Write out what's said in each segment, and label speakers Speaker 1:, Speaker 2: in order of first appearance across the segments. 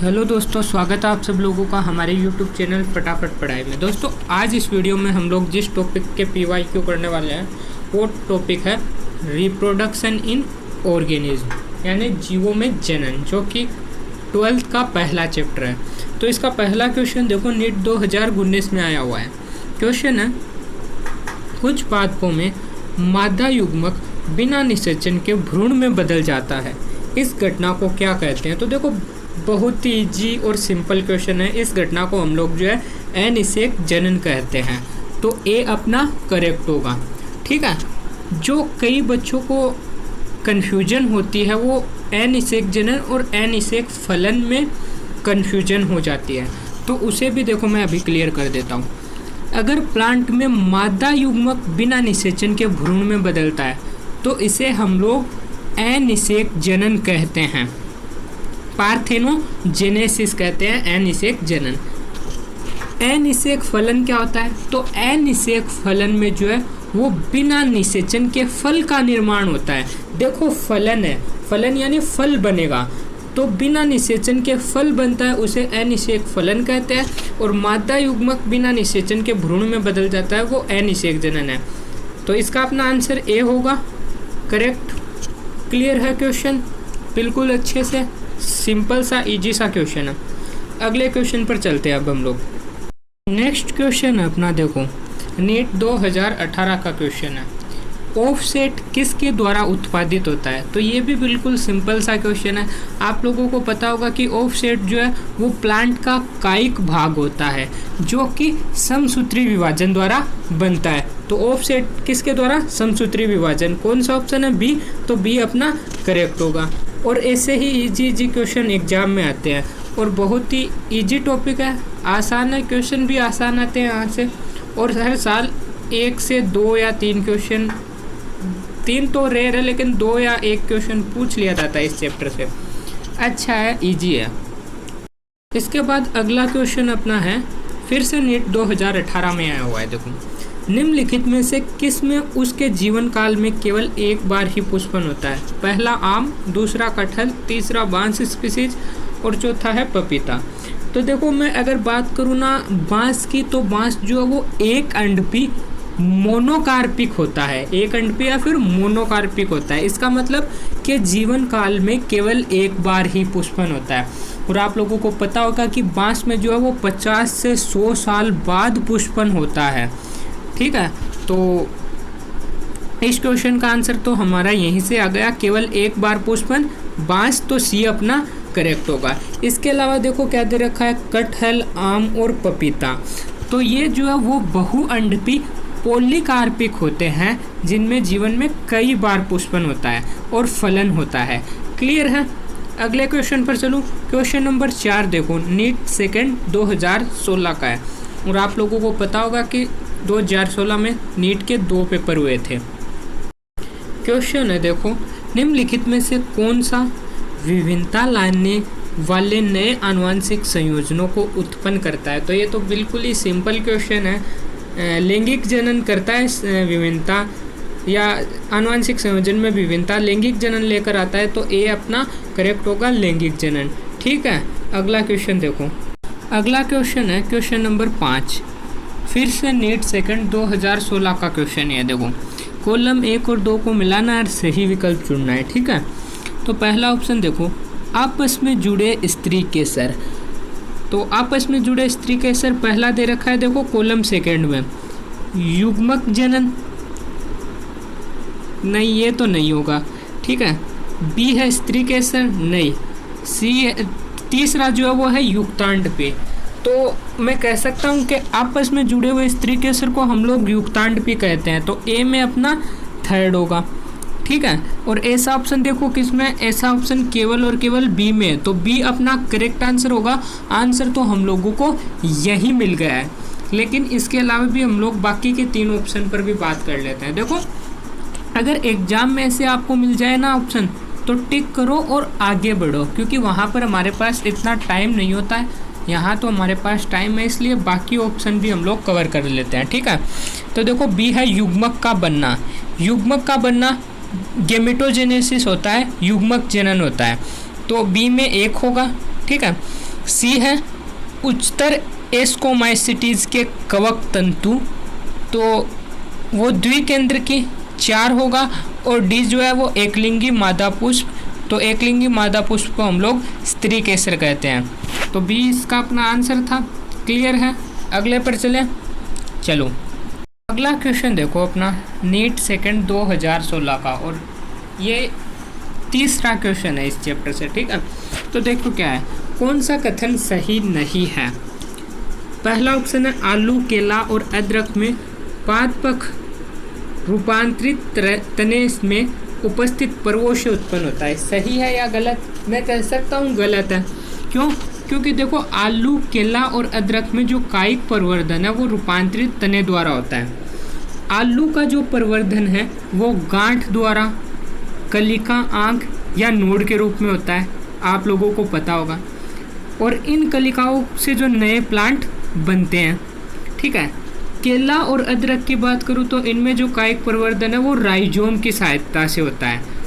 Speaker 1: Hello दोस्तों, स्वागत है आप सब लोगों का हमारे यूट्यूब चैनल फटाफट पढ़ाई में। दोस्तों आज इस वीडियो में हम लोग जिस टॉपिक के PYQ करने वाले हैं वो टॉपिक है रिप्रोडक्शन इन ऑर्गेनिज्म, यानी जीवों में जनन, जो कि 12th का पहला चैप्टर है। तो इसका पहला क्वेश्चन देखो, नीट 2019 में आया हुआ है। क्वेश्चन है, कुछ पादपों में मादा युग्मक बिना निषेचन के भ्रूण में बदल जाता है, इस घटना को क्या कहते हैं? तो देखो बहुत ही इजी और सिंपल क्वेश्चन है। इस घटना को हम लोग जो है अनिषेक जनन कहते हैं। तो ए अपना करेक्ट होगा। ठीक है, जो कई बच्चों को कन्फ्यूजन होती है वो अनिषेक जनन और अनिषेक फलन में कन्फ्यूजन हो जाती है, तो उसे भी देखो मैं अभी क्लियर कर देता हूँ। अगर प्लांट में मादा युग्मक बिना निषेचन के भ्रूण में बदलता है तो इसे हम लोग अनिषेक जनन कहते हैं, पार्थेनोजेनेसिस कहते हैं, अनिषेक जनन। अनिषेक फलन क्या होता है? तो अनिषेक फलन में जो है वो बिना निषेचन के फल का निर्माण होता है। देखो फलन है, फलन यानी फल बनेगा, तो बिना निषेचन के फल बनता है, उसे अनिषेक फलन कहते हैं। और मादा युग्मक बिना निषेचन के भ्रूण में बदल जाता है, वो अनिषेक जनन है। तो इसका अपना आंसर ए होगा, करेक्ट। क्लियर है क्वेश्चन? बिल्कुल अच्छे से, सिंपल सा इजी सा क्वेश्चन है। अगले क्वेश्चन पर चलते हैं अब हम लोग। नेक्स्ट क्वेश्चन है अपना, देखो नीट 2018 का क्वेश्चन है, ऑफसेट किसके द्वारा उत्पादित होता है? तो ये भी बिल्कुल सिंपल सा क्वेश्चन है। आप लोगों को पता होगा कि ऑफसेट जो है वो प्लांट का कायिक भाग होता है जो कि समसूत्री विभाजन द्वारा बनता है। तो ऑफसेट किसके द्वारा? समसूत्री विभाजन। कौन सा ऑप्शन है? बी। तो बी अपना करेक्ट होगा। और ऐसे ही इजी क्वेश्चन एग्जाम में आते हैं और बहुत ही इजी टॉपिक है, आसान है, क्वेश्चन भी आसान आते हैं यहाँ से। और हर साल 1 से 2 या 3 क्वेश्चन, 3 तो रेयर है लेकिन 2 या 1 क्वेश्चन पूछ लिया जाता है इस चैप्टर से। अच्छा है, इजी है। इसके बाद अगला क्वेश्चन अपना है, फिर से नीट 2018 में आया हुआ है। देखो, निम्नलिखित में से किस में उसके जीवन काल में केवल एक बार ही पुष्पन होता है? पहला आम, दूसरा कटहल, तीसरा बांस स्पीसीज और चौथा है पपीता। तो देखो मैं अगर बात करूँ ना बांस की, तो बांस जो है वो एक अंडपी मोनोकार्पिक होता है, एक अंडपी या फिर मोनोकार्पिक होता है। इसका मतलब कि जीवन काल में केवल एक बार ही पुष्पन होता है। और आप लोगों को पता होगा कि बांस में जो है वो 50 से 100 साल बाद पुष्पन होता है। ठीक है, तो इस क्वेश्चन का आंसर तो हमारा यहीं से आ गया, केवल एक बार पुष्पन, बांस। तो सी अपना करेक्ट होगा। इसके अलावा देखो क्या दे रखा है, कटहल, आम और पपीता। तो ये जो है वो बहुअंडपी पॉलीकार्पिक होते हैं जिनमें जीवन में कई बार पुष्पन होता है और फलन होता है। क्लियर है? अगले क्वेश्चन पर चलूँ। क्वेश्चन नंबर 4 देखो, नीट सेकंड 2016 का है। और आप लोगों को पता होगा कि 2016 में नीट के 2 पेपर हुए थे। क्वेश्चन है, देखो निम्नलिखित में से कौन सा विभिन्नता लाने वाले नए आनुवंशिक संयोजनों को उत्पन्न करता है? तो ये तो बिल्कुल ही सिंपल क्वेश्चन है। लैंगिक जनन करता है विभिन्नता, या आनुवंशिक संयोजन में विभिन्नता लैंगिक जनन लेकर आता है, तो ए अपना करेक्ट होगा, लैंगिक जनन। ठीक है, अगला क्वेश्चन देखो। अगला क्वेश्चन है क्वेश्चन नंबर 5, फिर से नीट सेकंड 2016 का क्वेश्चन है। देखो, कॉलम 1 और 2 को मिलाना है और सही विकल्प चुनना है। ठीक है, तो पहला ऑप्शन देखो, आपस में जुड़े स्त्री केसर। तो आपस में जुड़े स्त्री केसर पहला दे रखा है, देखो कॉलम सेकंड में। युग्मक जनन, नहीं ये तो नहीं होगा। ठीक है, बी है स्त्री केसर, नहीं। सी, तीसरा जो है वो है युक्तांडपी। तो मैं कह सकता हूँ कि आपस में जुड़े हुए स्त्री केसर को हम लोग युक्तांडपी कहते हैं, तो ए में अपना थर्ड होगा। ठीक है, और ऐसा ऑप्शन देखो किसमें, ऐसा ऑप्शन केवल और केवल बी में, तो बी अपना करेक्ट आंसर होगा। आंसर तो हम लोगों को यही मिल गया है, लेकिन इसके अलावा भी हम लोग बाकी के 3 ऑप्शन पर भी बात कर लेते हैं। देखो, अगर एग्जाम में से आपको मिल जाए ना ऑप्शन, तो टिक करो और आगे बढ़ो, क्योंकि वहाँ पर हमारे पास इतना टाइम नहीं होता है। यहाँ तो हमारे पास टाइम है, इसलिए बाकी ऑप्शन भी हम लोग कवर कर लेते हैं। ठीक है, तो देखो बी है युग्मक का बनना। युग्मक का बनना गेमेटोजेनेसिस होता है, युग्मक जनन होता है, तो बी में 1 होगा। ठीक है, सी है उच्चतर एस्कोमाइसिटीज के कवक तंतु, तो वो द्विकेंद्र की 4 होगा। और डी जो है वो एकलिंगी मादा पुष्प, तो एकलिंगी मादा पुष्प को हम लोग स्त्री केसर कहते हैं। तो बी इसका अपना आंसर था। क्लियर है? अगले पर चलें। चलो अगला क्वेश्चन देखो अपना नीट सेकंड 2016 का, और ये तीसरा क्वेश्चन है इस चैप्टर से। ठीक है, तो देखो क्या है, कौन सा कथन सही नहीं है। पहला ऑप्शन है आलू, केला और अदरक में पादपक रूपांतरित तने में उपस्थित पर्वों से उत्पन्न होता है। सही है या गलत? मैं कह सकता हूँ गलत है। क्यों? क्योंकि देखो आलू, केला और अदरक में जो कायिक परिवर्धन है वो रूपांतरित तने द्वारा होता है। आलू का जो परिवर्धन है वो गांठ द्वारा, कलिका, आंख या नोड के रूप में होता है, आप लोगों को पता होगा। और इन कलिकाओं से जो नए प्लांट बनते हैं। ठीक है, केला और अदरक की बात करूँ तो इनमें जो कायिक परिवर्धन है वो राइजोम की सहायता से होता है।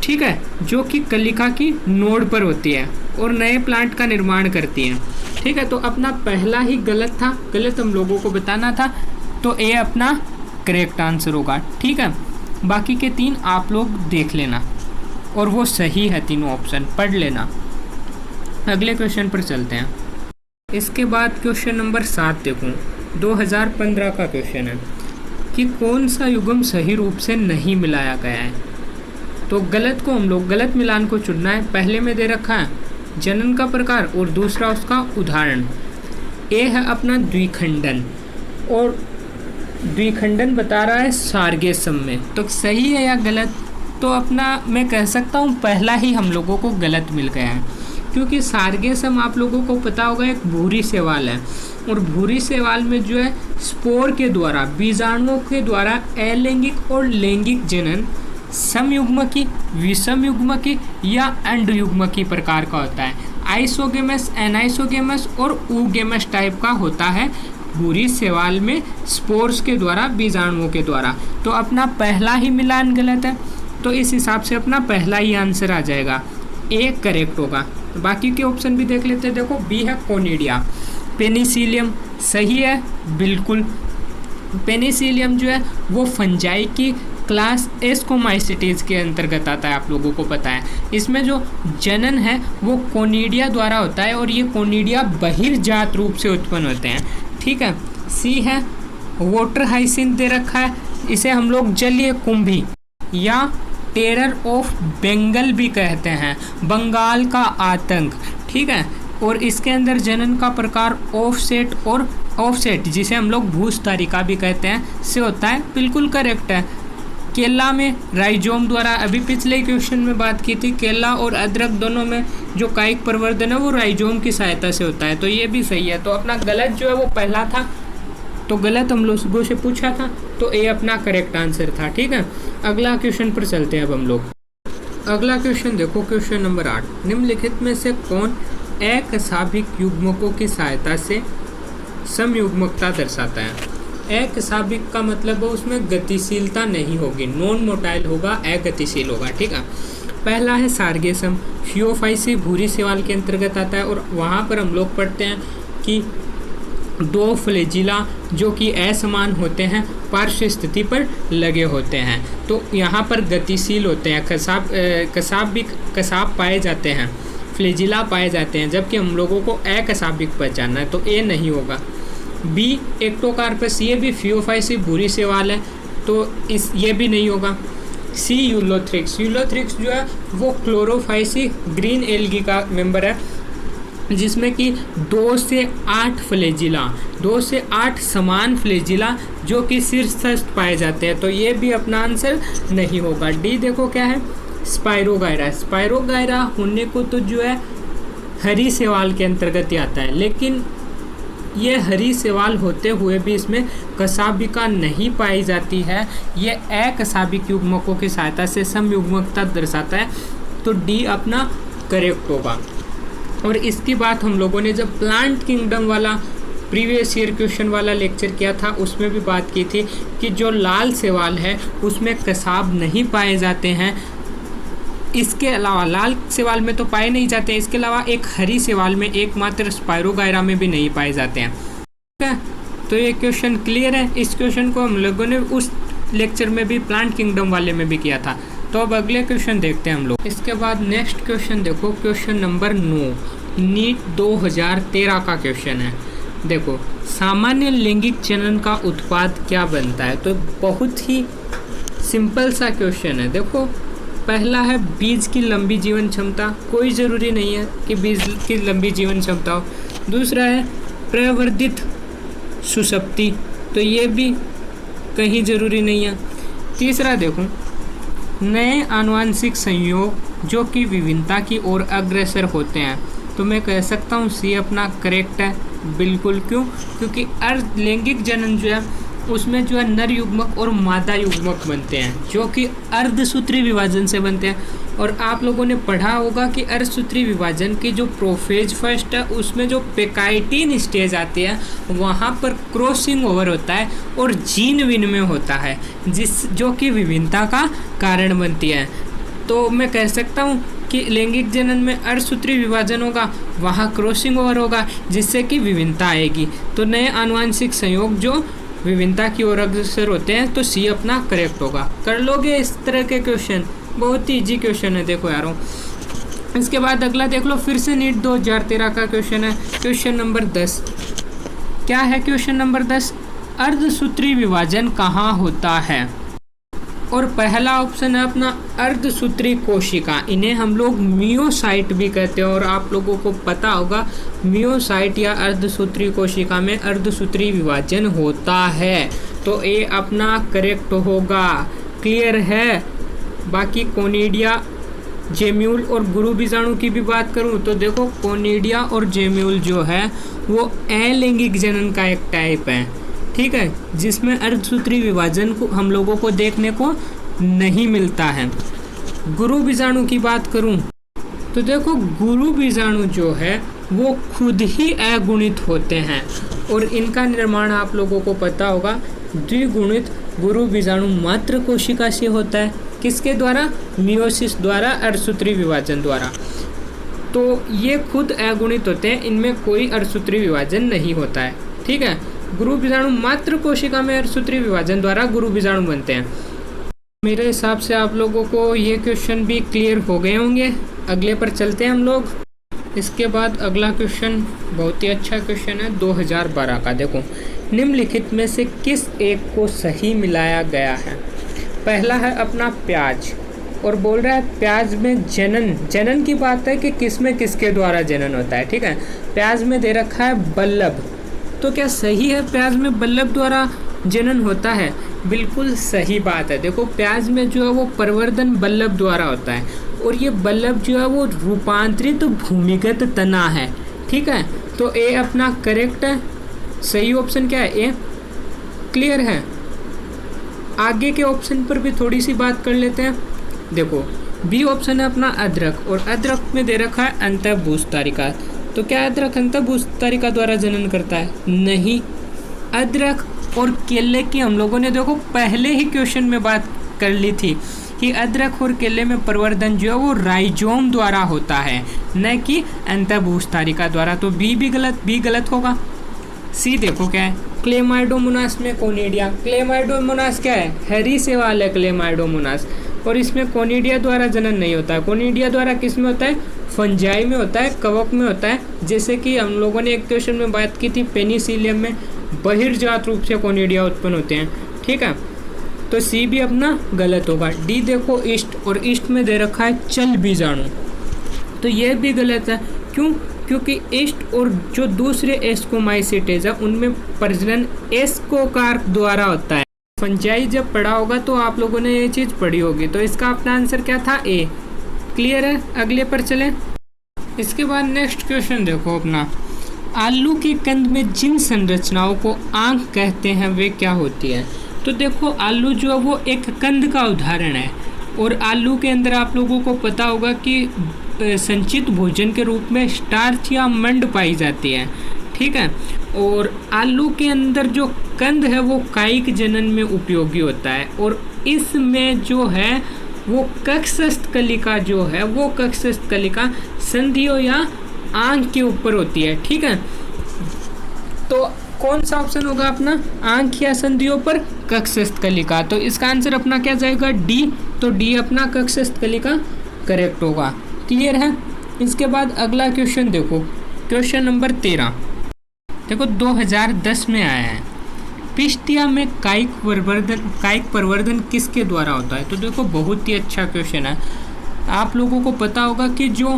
Speaker 1: ठीक है, जो कि कलिका की नोड पर होती है और नए प्लांट का निर्माण करती है। ठीक है, तो अपना पहला ही गलत था, गलत हम लोगों को बताना था, तो ए अपना करेक्ट आंसर होगा। ठीक है, बाकी के 3 आप लोग देख लेना, और वो सही है, तीनों ऑप्शन पढ़ लेना। अगले क्वेश्चन पर चलते हैं। इसके बाद क्वेश्चन नंबर 7 देखूँ, 2015 का क्वेश्चन है कि कौन सा युग्म सही रूप से नहीं मिलाया गया है। तो गलत को हम लोग गलत मिलान को चुनना है। पहले में दे रखा है जनन का प्रकार और दूसरा उसका उदाहरण। ए है अपना द्विखंडन, और द्विखंडन बता रहा है सार्गेसम में, तो सही है या गलत? तो अपना मैं कह सकता हूँ पहला ही हम लोगों को गलत मिल गया है, क्योंकि सार्गेसम आप लोगों को पता होगा एक भूरी शैवाल है, और भूरी शैवाल में जो है स्पोर के द्वारा, बीजाणुओं के द्वारा अलैंगिक और लैंगिक जनन समयुग्मकी, विषमयुग्मकी या अंडयुग्मकी प्रकार का होता है। आइसोगेमस, एनाइसोगेमस और ऊगेमस टाइप का होता है भूरी शैवाल में स्पोर्स के द्वारा, बीजाणुओं के द्वारा। तो अपना पहला ही मिलान गलत है, तो इस हिसाब से अपना पहला ही आंसर आ जाएगा, ए करेक्ट होगा। तो बाकी के ऑप्शन भी देख लेते हैं। देखो बी है कोनिडिया। पेनिसिलियम सही है, बिल्कुल। पेनिसिलियम जो है वो फंजाई की क्लास एस्कोमाइसिटीज के अंतर्गत आता है, आप लोगों को पता है। इसमें जो जनन है वो कोनिडिया द्वारा होता है, और ये कोनिडिया बहिर्जात रूप से उत्पन्न होते हैं। ठीक है, सी है वाटर हाइसिंथ दे रखा है, इसे हम लोग जलीय कुंभी या टेरर ऑफ बंगाल भी कहते हैं, बंगाल का आतंक। ठीक है, और इसके अंदर जनन का प्रकार ऑफसेट, और ऑफसेट जिसे हम लोग भूस्तारिका भी कहते हैं, से होता है। बिल्कुल करेक्ट है। केला में राइजोम द्वारा, अभी पिछले क्वेश्चन में बात की थी, केला और अदरक दोनों में जो कायिक परिवर्धन है वो राइजोम की सहायता से होता है, तो ये भी सही है। तो अपना गलत जो है वो पहला था, तो गलत हम लोगों से पूछा था, तो ये अपना करेक्ट आंसर था। ठीक है, अगला क्वेश्चन पर चलते हैं अब हम लोग। अगला क्वेश्चन देखो, क्वेश्चन नंबर 8, निम्नलिखित में से कौन एकसाभिक युग्मकों की सहायता से समयुग्मकता दर्शाता है। एकसाभिक का मतलब है उसमें गतिशीलता नहीं होगी, नॉन मोटाइल होगा, अगतिशील होगा। ठीक है, पहला है सार्गेसम, फियोफाइसी भूरी शैवाल के अंतर्गत आता है, और वहाँ पर हम लोग पढ़ते हैं कि 2 फ्लैजिला जो कि असमान होते हैं, पार्श्व स्थिति पर लगे होते हैं, तो यहाँ पर गतिशील होते हैं। कसाब पाए जाते हैं, फ्लैजिला पाए जाते हैं, जबकि हम लोगों को एकसाभिक पहचानना है, तो ए नहीं होगा। बी एक्टोकार्पस, ये भी फियोफाइसी भूरी शैवाल है, तो ये भी नहीं होगा। सी यूलोथ्रिक्स, यूलोथ्रिक्स जो है वो क्लोरोफाइसी ग्रीन एल्गी का मेंबर है, जिसमें कि 2 से 8 फ्लैजिला, 2 से 8 समान फ्लैजिला जो कि शीर्षस्थ पाए जाते हैं, तो ये भी अपना आंसर नहीं होगा। डी देखो क्या है, स्पाइरोगायरा। स्पाइरोगायरा होने को तो जो है हरी शैवाल के अंतर्गत ही आता है, लेकिन ये हरी शैवाल होते हुए भी इसमें कसाभिका नहीं पाई जाती है, ये अकसाभिक युग्मकों की सहायता से समयुग्मकता दर्शाता है, तो डी अपना करेक्ट होगा। और इसकी बात हम लोगों ने जब प्लांट किंगडम वाला प्रीवियस ईयर क्वेश्चन वाला लेक्चर किया था, उसमें भी बात की थी कि जो लाल शैवाल है उसमें कसाब नहीं पाए जाते हैं, इसके अलावा लाल शैवाल में तो पाए नहीं जाते, इसके अलावा एक हरी शैवाल में एकमात्र स्पायरोगायरा में भी नहीं पाए जाते हैं। ठीक है, तो ये क्वेश्चन क्लियर है। इस क्वेश्चन को हम लोगों ने उस लेक्चर में भी प्लांट किंगडम वाले में भी किया था। तो अब अगले क्वेश्चन देखते हैं हम लोग। इसके बाद नेक्स्ट क्वेश्चन देखो, क्वेश्चन नंबर 9 नीट 2013 का क्वेश्चन है। देखो, सामान्य लैंगिक जनन का उत्पाद क्या बनता है? तो बहुत ही सिंपल सा क्वेश्चन है। देखो, पहला है बीज की लंबी जीवन क्षमता, कोई ज़रूरी नहीं है कि बीज की लंबी जीवन क्षमता हो। दूसरा है प्रवर्धित सुषुप्ति, तो ये भी कहीं ज़रूरी नहीं है। तीसरा देखो, नए आनुवंशिक संयोग जो कि विभिन्नता की ओर अग्रसर होते हैं, तो मैं कह सकता हूँ सी अपना करेक्ट है बिल्कुल। क्यों? क्योंकि लैंगिक जनन जो है उसमें जो है नर युग्मक और मादा युग्मक बनते हैं, जो कि अर्धसूत्री विभाजन से बनते हैं। और आप लोगों ने पढ़ा होगा कि अर्धसूत्री विभाजन की जो प्रोफेज फर्स्ट है उसमें जो पेकाइटिन स्टेज आती है वहाँ पर क्रॉसिंग ओवर होता है और जीन विनिमय होता है, जो कि विभिन्नता का कारण बनती है। तो मैं कह सकता हूँ कि लैंगिक जनन में अर्धसूत्री विभाजन होगा, वहाँ क्रॉसिंग ओवर होगा, जिससे कि विभिन्नता आएगी। तो नए आनुवंशिक संयोग जो विभिन्नता की ओर अग्रसर होते हैं, तो सी अपना करेक्ट होगा। कर लोगे इस तरह के क्वेश्चन, बहुत ही इजी क्वेश्चन है। देखो यारों, इसके बाद अगला देख लो, फिर से नीट 2013 का क्वेश्चन है, क्वेश्चन नंबर 10। क्या है क्वेश्चन नंबर 10? अर्धसूत्री विभाजन कहाँ होता है? और पहला ऑप्शन है अपना अर्धसूत्री कोशिका, इन्हें हम लोग मियोसाइट भी कहते हैं। और आप लोगों को पता होगा मियोसाइट या अर्धसूत्री कोशिका में अर्धसूत्री विभाजन होता है, तो ये अपना करेक्ट होगा। क्लियर है? बाकी कोनिडिया, जेम्यूल और गुरु बीजाणु की भी बात करूं तो देखो, कोनिडिया और जेम्यूल जो है वो अलैंगिक जनन का एक टाइप है, ठीक है, जिसमें अर्धसूत्री विभाजन को हम लोगों को देखने को नहीं मिलता है। गुरु बीजाणु की बात करूं तो देखो, गुरु बीजाणु जो है वो खुद ही अगुणित होते हैं और इनका निर्माण आप लोगों को पता होगा द्विगुणित गुरु बीजाणु मात्र कोशिका से होता है। किसके द्वारा? मियोसिस द्वारा, अर्धसूत्री विभाजन द्वारा। तो ये खुद अगुणित होते हैं, इनमें कोई अर्धसूत्री विभाजन नहीं होता है। ठीक है, गुरु बीजाणु मात्र कोशिका में अर्धसूत्री विभाजन द्वारा गुरु बीजाणु बनते हैं। मेरे हिसाब से आप लोगों को ये क्वेश्चन भी क्लियर हो गए होंगे। अगले पर चलते हैं हम लोग। इसके बाद अगला क्वेश्चन बहुत ही अच्छा क्वेश्चन है 2012 का। देखो, निम्नलिखित में से किस एक को सही मिलाया गया है? पहला है अपना प्याज, और बोल रहा है प्याज में जनन की बात है कि किस में किसके द्वारा जनन होता है। ठीक है, प्याज में दे रखा है बल्लभ, तो क्या सही है प्याज में बल्लभ द्वारा जनन होता है? बिल्कुल सही बात है। देखो, प्याज में जो है वो प्रवर्धन बल्लभ द्वारा होता है और ये बल्लभ जो है वो रूपांतरित भूमिगत तना है। ठीक है, तो ए अपना करेक्ट है। सही ऑप्शन क्या है? ए। क्लियर है? आगे के ऑप्शन पर भी थोड़ी सी बात कर लेते हैं। देखो, बी ऑप्शन है अपना अदरक, और अदरक में दे रखा है अंतःभूस्तारिका। तो क्या अदरक अंतःभूस्तारिका द्वारा जनन करता है? नहीं। अदरक और केले की हम लोगों ने देखो पहले ही क्वेश्चन में बात कर ली थी कि अदरक और केले में प्रवर्धन जो है वो राइजोम द्वारा होता है, न कि अंतःभूस्तारिका द्वारा। तो बी गलत होगा। सी देखो क्या है, क्लेमाइडोमोनास में कोनिडिया। क्लेमाइडोमोनास क्या है? हरी शैवाल है क्लेमाइडोमोनास, और इसमें कोनिडिया द्वारा जनन नहीं होता है। कोनिडिया द्वारा किस में होता है? फंजाई में होता है, कवक में होता है। जैसे कि हम लोगों ने एक क्वेश्चन में बात की थी, पेनिसिलियम में बहिर्जात रूप से कोनिडिया उत्पन्न होते हैं। ठीक है, तो सी भी अपना गलत होगा। डी देखो ईस्ट, और ईस्ट में दे रखा है चल बीजाणु, तो ये भी गलत है। क्यों? क्योंकि ईस्ट और जो दूसरे एस्कोमाइसिटेज है उनमें प्रजनन एस्कोकार्प द्वारा होता है। फंजाई जब पढ़ा होगा तो आप लोगों ने ये चीज़ पढ़ी होगी। तो इसका अपना आंसर क्या था? ए। क्लियर है? अगले पर चलें। इसके बाद नेक्स्ट क्वेश्चन देखो अपना, आलू के कंद में जिन संरचनाओं को आंख कहते हैं वे क्या होती है? तो देखो, आलू जो है वो एक कंद का उदाहरण है, और आलू के अंदर आप लोगों को पता होगा कि संचित भोजन के रूप में स्टार्च या मंड पाई जाती है। ठीक है, और आलू के अंदर जो कंद है वो कायिक जनन में उपयोगी होता है, और इसमें जो है वो कक्षस्थ कलिका जो है वो कक्षस्थ कलिका संधियों या आंख के ऊपर होती है। ठीक है, तो कौन सा ऑप्शन होगा अपना, आंख या संधियों पर कक्षस्थ कलिका। तो इसका आंसर अपना क्या जाएगा, डी। तो डी अपना कक्षस्थ कलिका करेक्ट होगा। क्लियर है। इसके बाद अगला क्वेश्चन देखो, क्वेश्चन नंबर 13 देखो 2010 में आया है। पिस्टिया में कायिक प्रवर्धन किसके द्वारा होता है। तो देखो बहुत ही अच्छा क्वेश्चन है। आप लोगों को पता होगा कि जो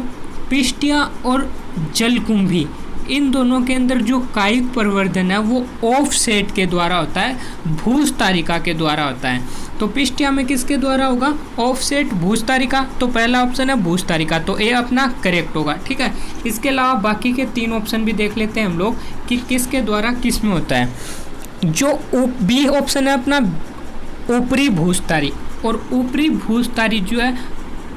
Speaker 1: पिस्टिया और जलकुंभी इन दोनों के अंदर जो कायिक प्रवर्धन है वो ऑफसेट के द्वारा होता है, भूस्तारिका के द्वारा होता है। तो पिस्टिया में किसके द्वारा होगा, ऑफसेट भूस्तारिका। तो पहला ऑप्शन है भूस्तारिका, तो ए अपना करेक्ट होगा। ठीक है, इसके अलावा बाकी के 3 ऑप्शन भी देख लेते हैं हम लोग कि किसके द्वारा किस में होता है। जो बी ऑप्शन है अपना ऊपरी भूस्तारी, और ऊपरी भूस्तारी जो है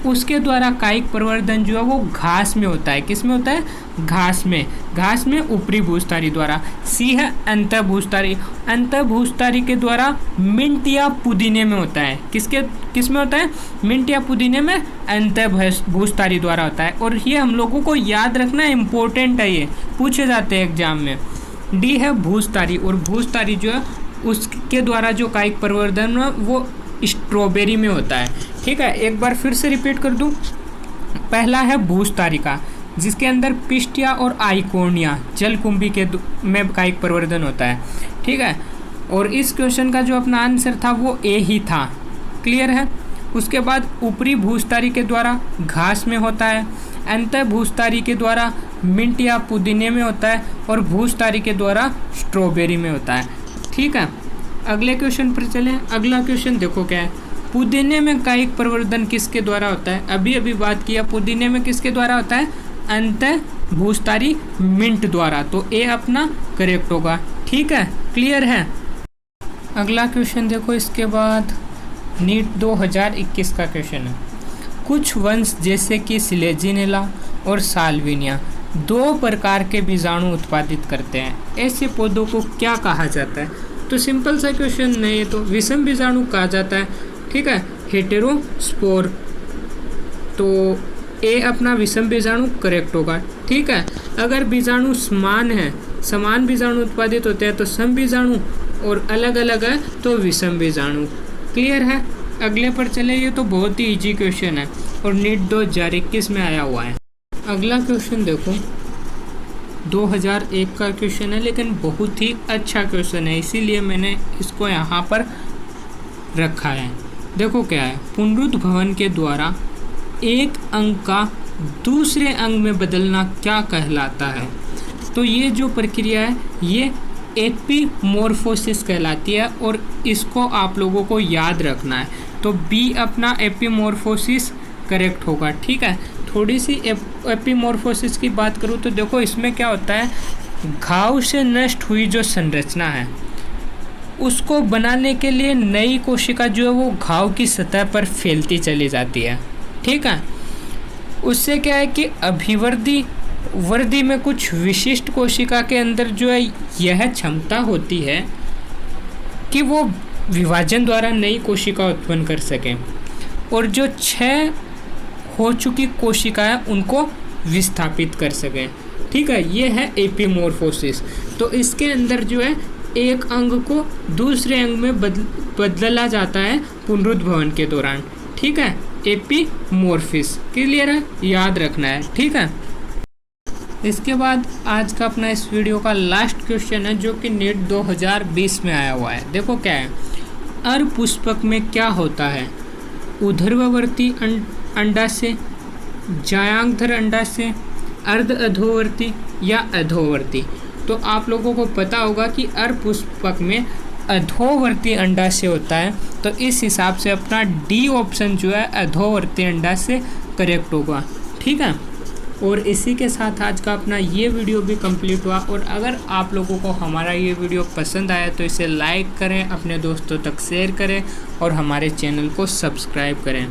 Speaker 1: उसके द्वारा कायिक प्रवर्धन जो है वो घास में होता है। किस में होता है, घास में। घास में ऊपरी भूस्तारी द्वारा। सी है अंतः भूस्तारी। अंतः भूस्तारी के द्वारा मिंट या पुदीने में होता है। किस में होता है, मिंट या पुदीने में अंतः भूस्तारी द्वारा होता है। और ये हम लोगों को याद रखना इम्पोर्टेंट है, ये पूछे जाते हैं एग्जाम में। डी है भूस्तारी, और भूस्तारी जो है उसके द्वारा जो कायिक प्रवर्धन है वो स्ट्रॉबेरी में होता है। ठीक है, एक बार फिर से रिपीट कर दूं। पहला है भूस्तारिका, जिसके अंदर पिस्टिया और आइकोनिया जलकुंभी के में कायिक प्रवर्धन होता है। ठीक है, और इस क्वेश्चन का जो अपना आंसर था वो ए ही था। क्लियर है। उसके बाद ऊपरी भूस्तारी के द्वारा घास में होता है, अंतः भूस्तारी के द्वारा मिंट या पुदीने में होता है, और भूस्तारी के द्वारा स्ट्रॉबेरी में होता है। ठीक है, अगले क्वेश्चन पर चलें। अगला क्वेश्चन देखो क्या है, पुदीने में कायिक प्रवर्धन किसके द्वारा होता है। अभी बात किया, पुदीने में किसके द्वारा होता है, अंतः भूस्तारी मिंट द्वारा। तो ए अपना करेक्ट होगा। ठीक है, क्लियर है। अगला क्वेश्चन देखो, इसके बाद नीट 2021 का क्वेश्चन है। कुछ वंश जैसे कि सिलेजिनेला और साल्विनिया 2 प्रकार के बीजाणु उत्पादित करते हैं। ऐसे पौधों को क्या कहा जाता है। तो सिंपल सा क्वेश्चन नहीं, तो विषम बीजाणु कहा जाता है। ठीक है, हेटेरोस्पोर। तो ए अपना विषम बीजाणु करेक्ट होगा। ठीक है, अगर बीजाणु समान है, समान बीजाणु उत्पादित होते हैं तो सम बीजाणु, और अलग अलग है तो विषम बीजाणु। क्लियर है। अगले पर चले, ये तो बहुत ही इजी क्वेश्चन है और नीट 2021 में आया हुआ है। अगला क्वेश्चन देखो 2001 का क्वेश्चन है, लेकिन बहुत ही अच्छा क्वेश्चन है, इसीलिए मैंने इसको यहाँ पर रखा है। देखो क्या है, पुनरुद्भवन के द्वारा एक अंग का दूसरे अंग में बदलना क्या कहलाता है। तो ये जो प्रक्रिया है ये एपीमॉर्फोसिस कहलाती है, और इसको आप लोगों को याद रखना है। तो बी अपना एपीमॉर्फोसिस करेक्ट होगा। ठीक है, थोड़ी सी एपीमॉर्फोसिस की बात करूँ तो देखो इसमें क्या होता है, घाव से नष्ट हुई जो संरचना है उसको बनाने के लिए नई कोशिका जो है वो घाव की सतह पर फैलती चली जाती है। ठीक है, उससे क्या है कि अभिवृद्धि में कुछ विशिष्ट कोशिका के अंदर जो है यह क्षमता होती है कि वो विभाजन द्वारा नई कोशिका उत्पन्न कर सकें, और जो 6 हो चुकी कोशिका है उनको विस्थापित कर सकें। ठीक है, ये है एपीमॉर्फोसिस। तो इसके अंदर जो है एक अंग को दूसरे अंग में बदला जाता है पुनरुद्भवन के दौरान। ठीक है, एपीमॉर्फिस। क्लियर है, याद रखना है। ठीक है, इसके बाद आज का अपना इस वीडियो का लास्ट क्वेश्चन है जो कि नीट 2020 में आया हुआ है। देखो क्या है, अरपुष्पक में क्या होता है, ऊर्ध्ववर्ती अंडाशय, जायांगधर अंडाशय, अर्ध अधोवर्ती या अधोवर्ती। तो आप लोगों को पता होगा कि अरपुष्पक में अधोवर्ती अंडाशय होता है, तो इस हिसाब से अपना डी ऑप्शन जो है अधोवर्ती अंडाशय करेक्ट होगा। ठीक है, और इसी के साथ आज का अपना ये वीडियो भी कंप्लीट हुआ। और अगर आप लोगों को हमारा ये वीडियो पसंद आया तो इसे लाइक करें, अपने दोस्तों तक शेयर करें और हमारे चैनल को सब्सक्राइब करें।